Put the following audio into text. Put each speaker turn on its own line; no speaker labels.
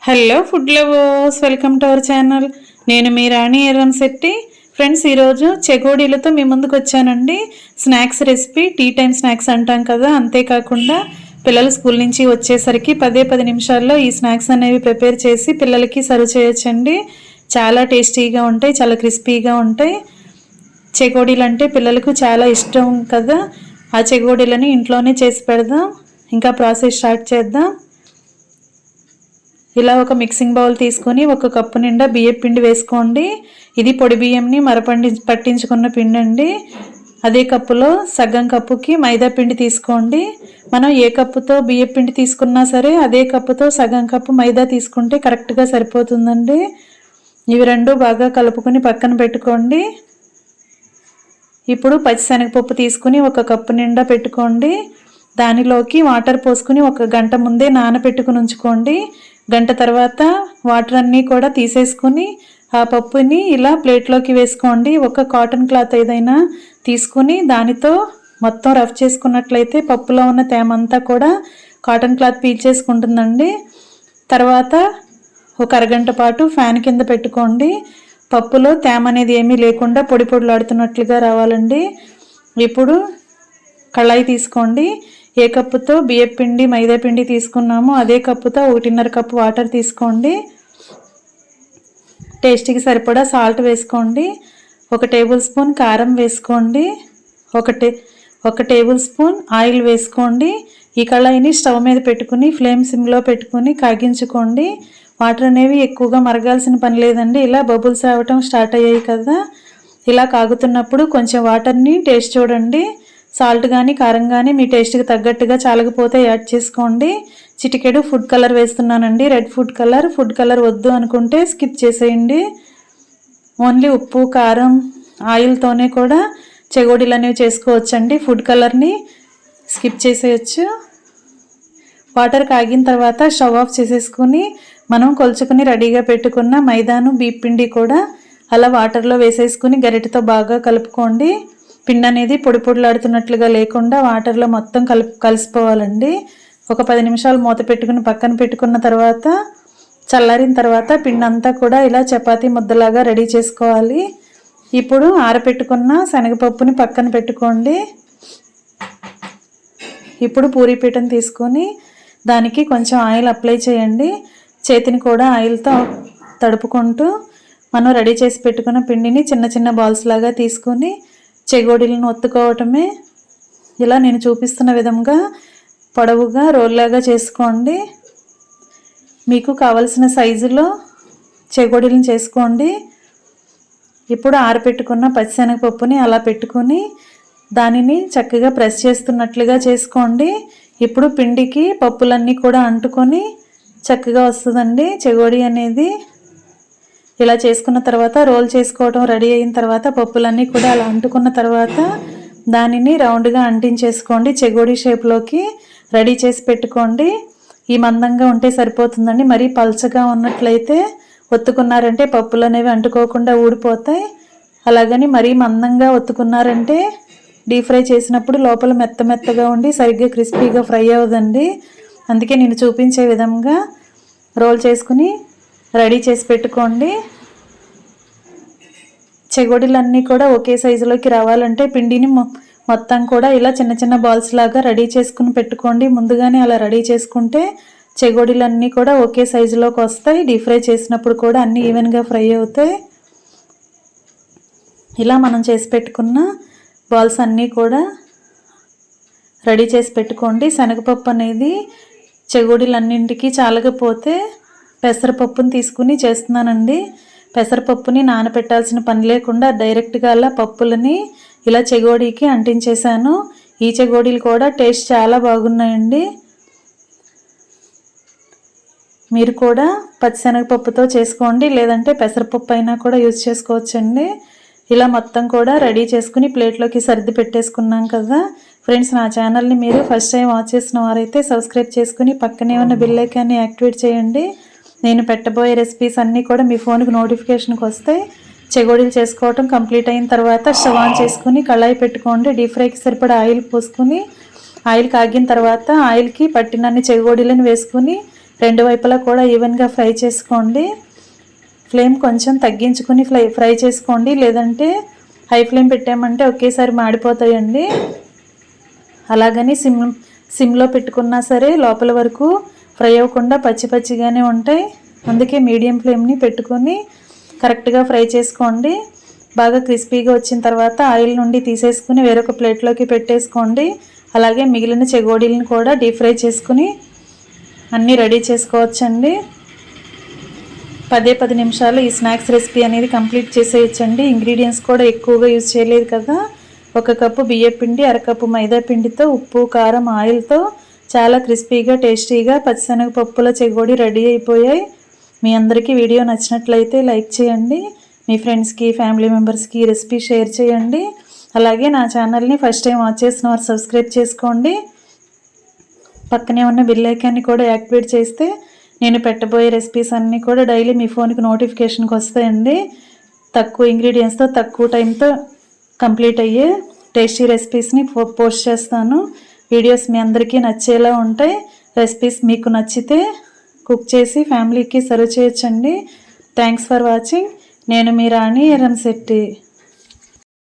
Hello food lovers, welcome to our channel. నేను మీ రాణి Erramsetti. Friends, ఈరోజు చెగోడీలతో మీ ముందుకు వచ్చానండి. Snacks recipe, tea time snacks అంటాం కదా. అంతేకాకుండా పిల్లలు స్కూల్ నుంచి వచ్చేసరికి 10 నిమిషాల్లో ఈ స్నాక్స్ అనేవి ప్రిపేర్ చేసి పిల్లలకి సర్వ్ చేయొచ్చండి. చాలా టేస్టీగా ఉంటాయి, చాలా క్రిస్పీగా ఉంటాయి. చెగోడీలు అంటే పిల్లలకు చాలా ఇష్టం కదా. ఆ చెగోడీలని ఇంట్లోనే చేసి పెడదాం. ఇంకా ప్రాసెస్ స్టార్ట్ చేద్దాం. ఇలా ఒక మిక్సింగ్ బౌల్ తీసుకొని 1 కప్పు నిండా బియ్యం పిండి వేసుకోండి. ఇది పొడి బియ్యంని పట్టించుకున్న పిండి అండి. అదే కప్పులో సగం కప్పుకి మైదా పిండి తీసుకోండి. మనం ఏ కప్పుతో బియ్యం పిండి తీసుకున్నా సరే అదే కప్పుతో సగం కప్పు మైదా తీసుకుంటే కరెక్ట్గా సరిపోతుందండి. ఇవి రెండు బాగా కలుపుకొని పక్కన పెట్టుకోండి. ఇప్పుడు పచ్చిశనగపప్పు తీసుకుని 1 కప్పు నిండా పెట్టుకోండి. దానిలోకి వాటర్ పోసుకుని 1 గంట ముందే నానబెట్టుకుని ఉంచుకోండి. గంట తర్వాత వాటర్ అన్నీ కూడా తీసేసుకుని ఆ పప్పుని ఇలా ప్లేట్లోకి వేసుకోండి. ఒక కాటన్ క్లాత్ ఏదైనా తీసుకుని దానితో మొత్తం రఫ్ చేసుకున్నట్లయితే పప్పులో ఉన్న తేమ అంతా కూడా కాటన్ క్లాత్ పీల్చేసుకుంటుందండి. తర్వాత ఒక అరగంట పాటు ఫ్యాన్ కింద పెట్టుకోండి. పప్పులో తేమ అనేది ఏమీ లేకుండా పొడి పొడిలాడుతున్నట్లుగా రావాలండి. ఇప్పుడు కళాయి తీసుకోండి. ఏ కప్పుతో బియ్యం పిండి మైదా పిండి తీసుకున్నామో అదే కప్పుతో 1.5 కప్పు వాటర్ తీసుకోండి. టేస్ట్కి సరిపడా సాల్ట్ వేసుకోండి. 1 టేబుల్ స్పూన్ కారం వేసుకోండి. 1 టేబుల్ స్పూన్ ఆయిల్ వేసుకోండి. ఈ కళాయిని స్టవ్ మీద పెట్టుకుని ఫ్లేమ్ సిమ్లో పెట్టుకుని కాగించుకోండి. వాటర్ అనేవి ఎక్కువగా మరగాల్సిన పని లేదండి. ఇలా బబుల్స్ రావటం స్టార్ట్ అయ్యాయి కదా. ఇలా కాగుతున్నప్పుడు కొంచెం వాటర్ని టేస్ట్ చూడండి. సాల్ట్ కానీ కారం కానీ మీ టేస్ట్కి తగ్గట్టుగా చాలకపోతే యాడ్ చేసుకోండి. చిటికెడు ఫుడ్ కలర్ వేస్తున్నానండి, రెడ్ ఫుడ్ కలర్ వద్దు అనుకుంటే స్కిప్ చేసేయండి. ఓన్లీ ఉప్పు కారం ఆయిల్తోనే కూడా చెగోడీలు అనేవి చేసుకోవచ్చండి. ఫుడ్ కలర్ని స్కిప్ చేసేయచ్చు. వాటర్ కాగిన తర్వాత స్టవ్ ఆఫ్ చేసేసుకుని మనం కొలుచుకుని రెడీగా పెట్టుకున్న మైదాను బియ్యం పిండి కూడా అలా వాటర్లో వేసేసుకుని గరిటెతో బాగా కలుపుకోండి. పిండి అనేది పొడి పొడిలాడుతున్నట్లుగా లేకుండా వాటర్లో మొత్తం కలిసిపోవాలండి. ఒక 10 నిమిషాలు మూత పెట్టుకుని పక్కన పెట్టుకున్న తర్వాత చల్లారిన తర్వాత పిండి అంతా కూడా ఇలా చపాతీ ముద్దలాగా రెడీ చేసుకోవాలి. ఇప్పుడు ఆరబెట్టుకున్న శనగపప్పుని పక్కన పెట్టుకోండి. ఇప్పుడు పూరీ పీటను తీసుకొని దానికి కొంచెం ఆయిల్ అప్లై చేయండి. చేతిని కూడా ఆయిల్తో తడుపుకుంటూ మనం రెడీ చేసి పెట్టుకున్న పిండిని చిన్న చిన్న బాల్స్ లాగా తీసుకొని చెగోడీలను ఒత్తుకోవటమే. ఇలా నేను చూపిస్తున్న విధంగా పొడవుగా రోల్లాగా చేసుకోండి. మీకు కావలసిన సైజులో చెగోడీలను చేసుకోండి. ఇప్పుడు ఆరబెట్టుకున్న పచ్చిశనగపప్పుని అలా పెట్టుకొని దానిని చక్కగా ప్రెస్ చేస్తున్నట్లుగా చేసుకోండి. ఇప్పుడు పిండికి పప్పులన్నీ కూడా అంటుకొని చక్కగా వస్తుందండి చెగోడీ అనేది. ఇలా చేసుకున్న తర్వాత రోల్ చేసుకోవడం రెడీ అయిన తర్వాత పప్పులన్నీ కూడా అలా అంటుకున్న తర్వాత దానిని రౌండ్గా అంటించేసుకోండి. చెగోడీ షేప్లోకి రెడీ చేసి పెట్టుకోండి. ఈ మందంగా ఉంటే సరిపోతుందండి. మరీ పల్చగా ఉన్నట్లయితే ఒత్తుకున్నారంటే పప్పులు అనేవి అంటుకోకుండా ఊడిపోతాయి. అలాగని మరీ మందంగా ఒత్తుకున్నారంటే డీప్ ఫ్రై చేసినప్పుడు లోపల మెత్తగా ఉండి సరిగ్గా క్రిస్పీగా ఫ్రై అవ్వదండి. అందుకే నేను చూపించే విధంగా రోల్ చేసుకుని రెడీ చేసి పెట్టుకోండి. చెగోడీలన్నీ కూడా ఒకే సైజులోకి రావాలంటే పిండిని మొత్తం కూడా ఇలా చిన్న చిన్న బాల్స్ లాగా రెడీ చేసుకుని పెట్టుకోండి. ముందుగానే అలా రెడీ చేసుకుంటే చెగోడీలన్నీ కూడా ఒకే సైజులోకి వస్తాయి. డీప్ ఫ్రై చేసినప్పుడు కూడా అన్నీ ఈవెన్గా ఫ్రై అవుతాయి. ఇలా మనం చేసి పెట్టుకున్న బాల్స్ అన్నీ కూడా రెడీ చేసి పెట్టుకోండి. శనగపప్పు అనేది చెగోడీలన్నింటికి చాలకపోతే పెసరపప్పుని తీసుకుని చేస్తున్నానండి. పెసరపప్పుని నానబెట్టాల్సిన పని లేకుండా డైరెక్ట్గా అలా పప్పులని ఇలా చెగోడీకి అంటించేశాను. ఈ చెగోడీలు కూడా టేస్ట్ చాలా బాగున్నాయండి. మీరు కూడా పచ్చిశనగపప్పుతో చేసుకోండి, లేదంటే పెసరపప్పు అయినా కూడా యూజ్ చేసుకోవచ్చండి. ఇలా మొత్తం కూడా రెడీ చేసుకుని ప్లేట్లోకి సర్ది పెట్టేసుకున్నాం కదా. ఫ్రెండ్స్, నా ఛానల్ని మీరు ఫస్ట్ టైం వాచ్ చేసిన వారైతే సబ్స్క్రైబ్ చేసుకుని పక్కనే ఉన్న బెల్ ఐకాన్ని యాక్టివేట్ చేయండి. నేను పెట్టబోయే రెసిపీస్ అన్నీ కూడా మీ ఫోన్కి నోటిఫికేషన్కి వస్తాయి. చెగోడీలు చేసుకోవటం కంప్లీట్ అయిన తర్వాత స్టవ్ ఆన్ చేసుకుని కళాయి పెట్టుకోండి. డీప్ ఫ్రైకి సరిపడా ఆయిల్ పోసుకుని ఆయిల్ కాగిన తర్వాత ఆయిల్కి పట్టినన్ని చెగోడీలను వేసుకుని రెండు వైపులా కూడా ఈవెన్గా ఫ్రై చేసుకోండి. ఫ్లేమ్ కొంచెం తగ్గించుకుని ఫ్రై చేసుకోండి, లేదంటే హై ఫ్లేమ్ పెట్టామంటే ఒకేసారి మాడిపోతాయండి. అలాగని సిమ్లో పెట్టుకున్నా సరే లోపల వరకు ఫ్రై అవ్వకుండా పచ్చి పచ్చిగానే ఉంటాయి. అందుకే మీడియం ఫ్లేమ్ని పెట్టుకొని కరెక్ట్గా ఫ్రై చేసుకోండి. బాగా క్రిస్పీగా వచ్చిన తర్వాత ఆయిల్ నుండి తీసేసుకుని వేరొక ప్లేట్లోకి పెట్టేసుకోండి. అలాగే మిగిలిన చెగోడీలను కూడా డీప్ ఫ్రై చేసుకుని అన్నీ రెడీ చేసుకోవచ్చండి. 10 నిమిషాలు ఈ స్నాక్స్ రెసిపీ అనేది కంప్లీట్ చేసేయచ్చండి. ఇంగ్రీడియంట్స్ కూడా ఎక్కువగా యూజ్ చేయలేదు కదా. 1 కప్పు బియ్యపిండి, అరకప్పు మైదా పిండితో ఉప్పు, కారం, ఆయిల్తో చాలా క్రిస్పీగా టేస్టీగా పచ్చిశనగపప్పుల చెగోడి రెడీ అయిపోయాయి. మీ అందరికీ వీడియో నచ్చినట్లయితే లైక్ చేయండి. మీ ఫ్రెండ్స్కి, ఫ్యామిలీ మెంబర్స్కి ఈ రెసిపీ షేర్ చేయండి. అలాగే నా ఛానల్ని ఫస్ట్ టైం వాచ్ చేసిన వారు సబ్స్క్రైబ్ చేసుకోండి. పక్కనే ఉన్న బెల్ ఐకాన్ని కూడా యాక్టివేట్ చేస్తే నేను పెట్టబోయే రెసిపీస్ అన్నీ కూడా డైలీ మీ ఫోన్కి నోటిఫికేషన్కి వస్తాయండి. తక్కువ ఇంగ్రీడియంట్స్తో తక్కువ టైంతో కంప్లీట్ అయ్యే టేస్టీ రెసిపీస్ని పోస్ట్ చేస్తాను. వీడియోస్ మీ అందరికీ నచ్చేలా ఉంటాయి. రెసిపీస్ మీకు నచ్చితే కుక్ చేసి ఫ్యామిలీకి సర్వ్ చేయొచ్చండి. Thanks for watching. నేను మీ రాణి ఎర్రంశెట్టి.